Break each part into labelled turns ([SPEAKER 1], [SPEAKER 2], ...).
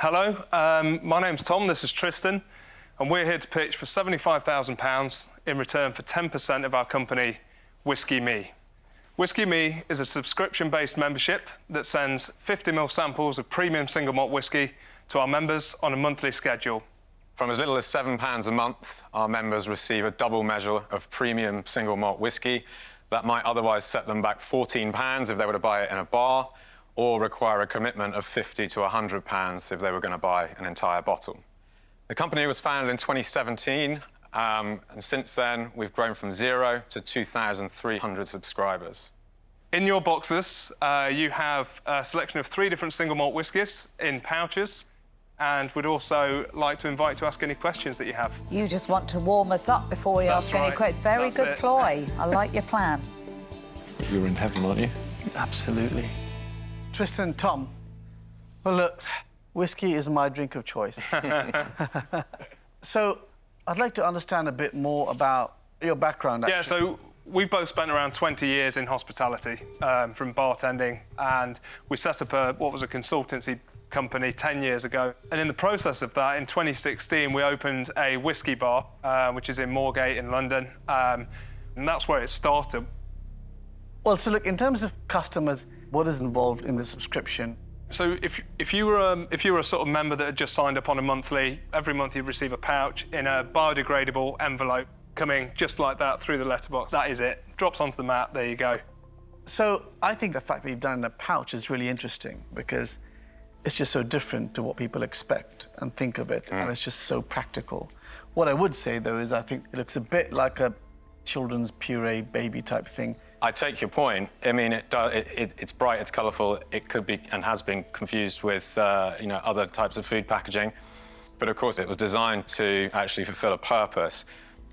[SPEAKER 1] Hello, my name's Tom, this is Tristan, and we're here to pitch for £75,000 in return for 10% of our company, Whisky Me. Whisky Me is a subscription-based membership that sends 50ml samples of premium single malt whisky to our members on a monthly schedule.
[SPEAKER 2] From as little as £7 a month, our members receive a double measure of premium single malt whisky that might otherwise set them back £14 if they were to buy it in a bar, or require a commitment of £50 to £100 if they were going to buy an entire bottle. The company was founded in 2017, and since then we've grown from 0 to 2,300 subscribers.
[SPEAKER 1] In your boxes, you have a selection of 3 different single malt whiskies in pouches, and we'd also like to invite you to ask any questions that you have.
[SPEAKER 3] You just want to warm us up before we ask any questions. Very good ploy. I like your plan.
[SPEAKER 4] You're in heaven, aren't you?
[SPEAKER 5] Absolutely. Tristan, Tom, well, look, whiskey is my drink of choice. So I'd like to understand a bit more about your background, actually.
[SPEAKER 1] Yeah, so we've both spent around 20 years in hospitality, from bartending, and we set up what was a consultancy company 10 years ago. And in the process of that, in 2016, we opened a whiskey bar, which is in Moorgate in London, and that's where it started.
[SPEAKER 5] Well, so look, in terms of customers, what is involved in the subscription?
[SPEAKER 1] So if you were a sort of member that had just signed up on a monthly, every month you'd receive a pouch in a biodegradable envelope coming just like that through the letterbox. That is it. Drops onto the mat, there you go.
[SPEAKER 5] So I think the fact that you've done it in a pouch is really interesting because it's just so different to what people expect and think of it, and it's just so practical. What I would say, though, is I think it looks a bit like a children's puree baby type thing.
[SPEAKER 2] I take your point. I mean, it's bright, it's colourful. It could be and has been confused with other types of food packaging, but of course it was designed to actually fulfil a purpose.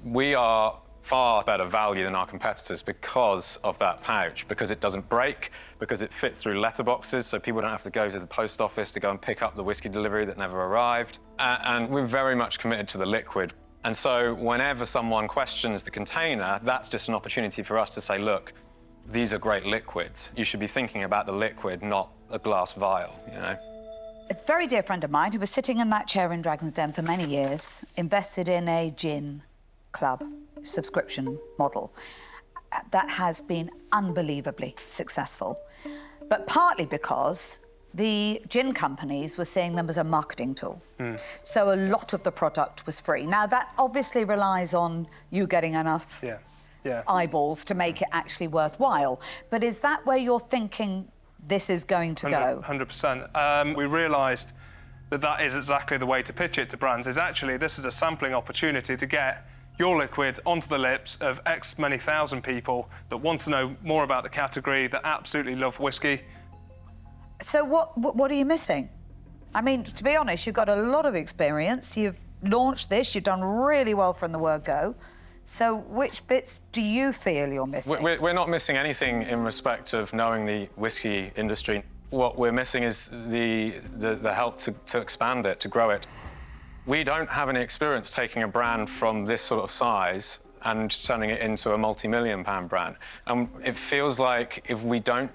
[SPEAKER 2] We are far better value than our competitors because of that pouch, because it doesn't break, because it fits through letterboxes, so people don't have to go to the post office to go and pick up the whiskey delivery that never arrived. And we're very much committed to the liquid. And so whenever someone questions the container, that's just an opportunity for us to say, look, these are great liquids. You should be thinking about the liquid, not a glass vial, you know?
[SPEAKER 3] A very dear friend of mine who was sitting in that chair in Dragon's Den for many years invested in a gin club subscription model that has been unbelievably successful, but partly because the gin companies were seeing them as a marketing tool. So a lot of the product was free. Now, that obviously relies on you getting enough eyeballs to make it actually worthwhile. But is that where you're thinking this is going to go?
[SPEAKER 1] 100%. We realised that that is exactly the way to pitch it to brands, is actually this is a sampling opportunity to get your liquid onto the lips of X many thousand people that want to know more about the category, that absolutely love whiskey.
[SPEAKER 3] So what are you missing? I mean, to be honest, you've got a lot of experience. You've launched this. You've done really well from the word go. So which bits do you feel you're missing?
[SPEAKER 2] We're not missing anything in respect of knowing the whiskey industry. What we're missing is the help to expand it, to grow it. We don't have any experience taking a brand from this sort of size and turning it into a multi-million-pound brand. And it feels like if we don't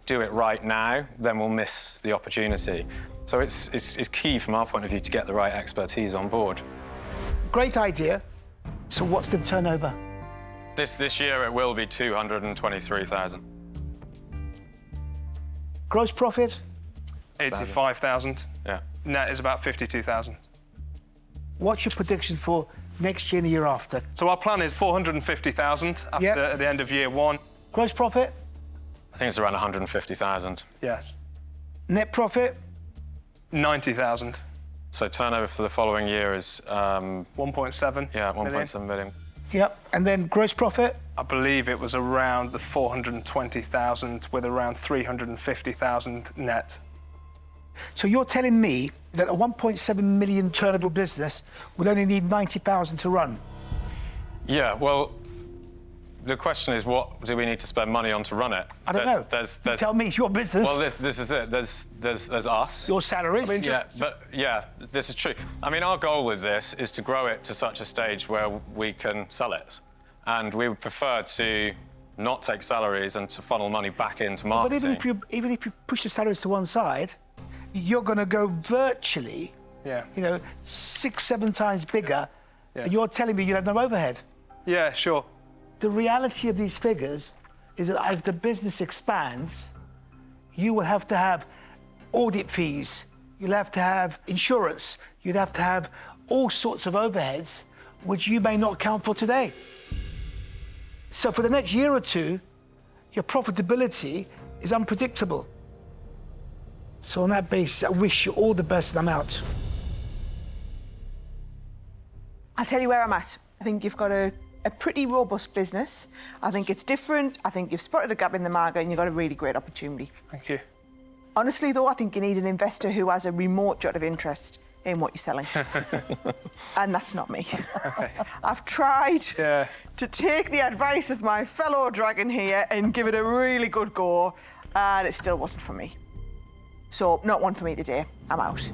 [SPEAKER 2] do it right now, then we'll miss the opportunity. So it's key from our point of view to get the right expertise on board.
[SPEAKER 6] Great idea. So what's the turnover?
[SPEAKER 2] This year it will be 223,000.
[SPEAKER 6] Gross profit?
[SPEAKER 1] 85,000.
[SPEAKER 2] Yeah.
[SPEAKER 1] Net is about 52,000.
[SPEAKER 6] What's your prediction for next year and the year after?
[SPEAKER 1] So our plan is 450,000 at the end of year 1.
[SPEAKER 6] Gross profit?
[SPEAKER 2] I think it's around 150,000.
[SPEAKER 1] Yes.
[SPEAKER 6] Net profit?
[SPEAKER 1] 90,000.
[SPEAKER 2] So turnover for the following year is
[SPEAKER 1] 1.7.
[SPEAKER 2] Yeah, 1.7 million.
[SPEAKER 6] Yep. And then gross profit?
[SPEAKER 1] I believe it was around the 420,000 with around 350,000 net.
[SPEAKER 6] So you're telling me that a 1.7 million turnover business would only need 90,000 to run?
[SPEAKER 2] Yeah, well, the question is, what do we need to spend money on to run it?
[SPEAKER 6] I don't know. You tell me, it's your business.
[SPEAKER 2] Well, this is it. There's us.
[SPEAKER 6] Your salaries.
[SPEAKER 2] I mean, this is true. I mean, our goal with this is to grow it to such a stage where we can sell it. And we would prefer to not take salaries and to funnel money back into marketing.
[SPEAKER 6] But even if you push the salaries to one side, you're going to go virtually,
[SPEAKER 1] Yeah.
[SPEAKER 6] 6-7 times bigger,
[SPEAKER 1] Yeah.
[SPEAKER 6] and you're telling me you have no overhead.
[SPEAKER 1] Yeah, sure.
[SPEAKER 6] The reality of these figures is that as the business expands, you will have to have audit fees, you'll have to have insurance, you'd have to have all sorts of overheads, which you may not account for today. So for the next year or two, your profitability is unpredictable. So on that basis, I wish you all the best, and I'm out.
[SPEAKER 7] I'll tell you where I'm at. I think you've got a pretty robust business. I think it's different. I think you've spotted a gap in the market and you've got a really great opportunity.
[SPEAKER 1] Thank you.
[SPEAKER 7] Honestly, though, I think you need an investor who has a remote jot of interest in what you're selling. And that's not me.
[SPEAKER 1] Okay.
[SPEAKER 7] I've tried
[SPEAKER 1] Yeah.
[SPEAKER 7] to take the advice of my fellow dragon here and give it a really good go, and it still wasn't for me. So, not one for me today. I'm out.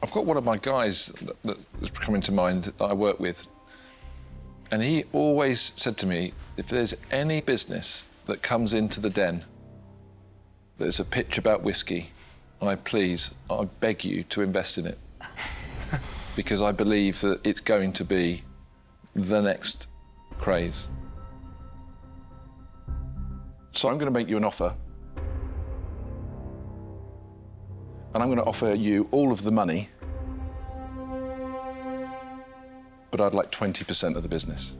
[SPEAKER 4] I've got one of my guys that's coming to mind that I work with, and he always said to me, if there's any business that comes into the den there's a pitch about whiskey, I beg you to invest in it. Because I believe that it's going to be the next craze. So I'm going to make you an offer. And I'm going to offer you all of the money, but I'd like 20% of the business.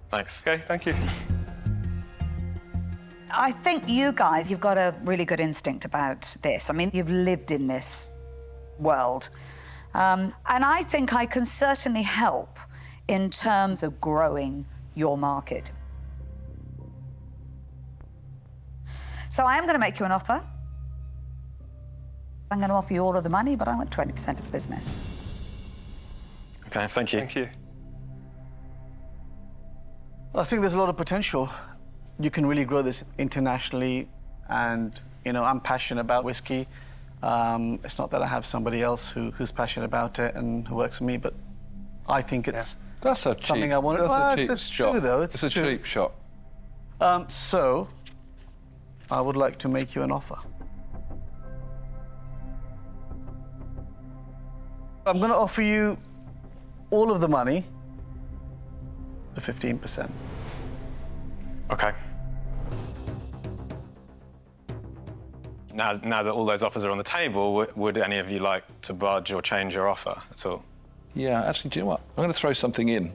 [SPEAKER 2] Thanks.
[SPEAKER 1] Okay, thank you.
[SPEAKER 3] I think you guys, you've got a really good instinct about this. I mean, you've lived in this world. And I think I can certainly help in terms of growing your market. So I am going to make you an offer. I'm going to offer you all of the money, but I want 20% of the business.
[SPEAKER 2] Okay, thank you.
[SPEAKER 1] Thank you.
[SPEAKER 5] I think there's a lot of potential. You can really grow this internationally, and I'm passionate about whiskey. It's not that I have somebody else who's passionate about it and who works for me, but I think it's
[SPEAKER 4] That's a
[SPEAKER 5] something
[SPEAKER 4] cheap,
[SPEAKER 5] I want to.
[SPEAKER 4] that's
[SPEAKER 5] Well,
[SPEAKER 4] a cheap
[SPEAKER 5] it's
[SPEAKER 4] shot.
[SPEAKER 5] true though. It's
[SPEAKER 4] a
[SPEAKER 5] true.
[SPEAKER 4] cheap shot.
[SPEAKER 5] So, I would like to make you an offer. I'm going to offer you all of the money for 15%.
[SPEAKER 2] Okay. Now that all those offers are on the table, would any of you like to budge or change your offer at all?
[SPEAKER 4] Yeah, actually, do you know what? I'm going to throw something in.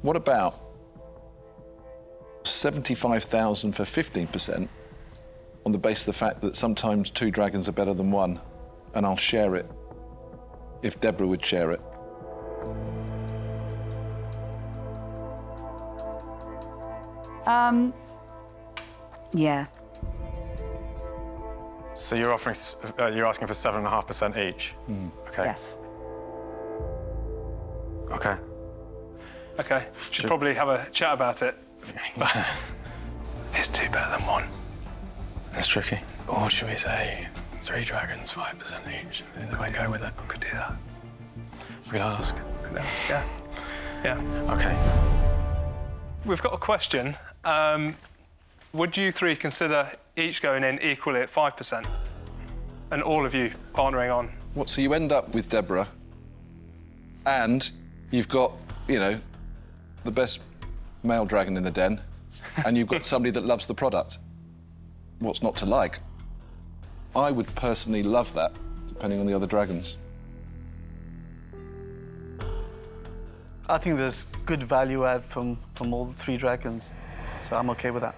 [SPEAKER 4] What about 75,000 for 15% on the basis of the fact that sometimes 2 dragons are better than 1, and I'll share it if Deborah would share it.
[SPEAKER 3] Yeah.
[SPEAKER 2] So you're offering, you're asking for 7.5% each. Okay.
[SPEAKER 3] Yes.
[SPEAKER 2] Okay.
[SPEAKER 1] Okay, should probably have a chat about it. Is 2 better than 1?
[SPEAKER 2] That's tricky. Or should we say 3 dragons, 5% each? Then we go with it.
[SPEAKER 1] Could do that.
[SPEAKER 2] We could ask.
[SPEAKER 1] Yeah. Yeah.
[SPEAKER 2] Okay.
[SPEAKER 1] We've got a question. Would you 3 consider each going in equally at 5%? And all of you partnering on?
[SPEAKER 4] What, so you end up with Deborah, and you've got, the best male dragon in the den, and you've got somebody that loves the product. What's not to like? I would personally love that, depending on the other dragons.
[SPEAKER 5] I think there's good value add from all the 3 dragons, so I'm okay with that.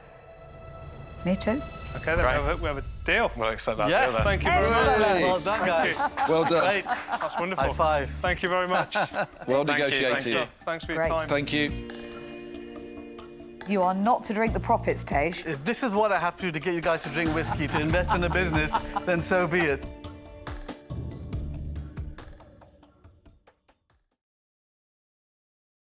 [SPEAKER 3] Me too.
[SPEAKER 1] Okay, then we have a deal.
[SPEAKER 2] We'll accept that
[SPEAKER 5] Yes.
[SPEAKER 2] deal then.
[SPEAKER 1] Thank you very much.
[SPEAKER 5] Well done, guys.
[SPEAKER 4] Well done.
[SPEAKER 5] Great.
[SPEAKER 1] That's wonderful.
[SPEAKER 5] High five.
[SPEAKER 1] Thank you very much.
[SPEAKER 4] Well
[SPEAKER 2] Thank you,
[SPEAKER 4] negotiated.
[SPEAKER 1] Thanks for your
[SPEAKER 3] Great.
[SPEAKER 1] time.
[SPEAKER 4] Thank you.
[SPEAKER 3] You are not to drink the profits, Tej.
[SPEAKER 5] If this is what I have to do to get you guys to drink whiskey, to invest in a business, then so be it.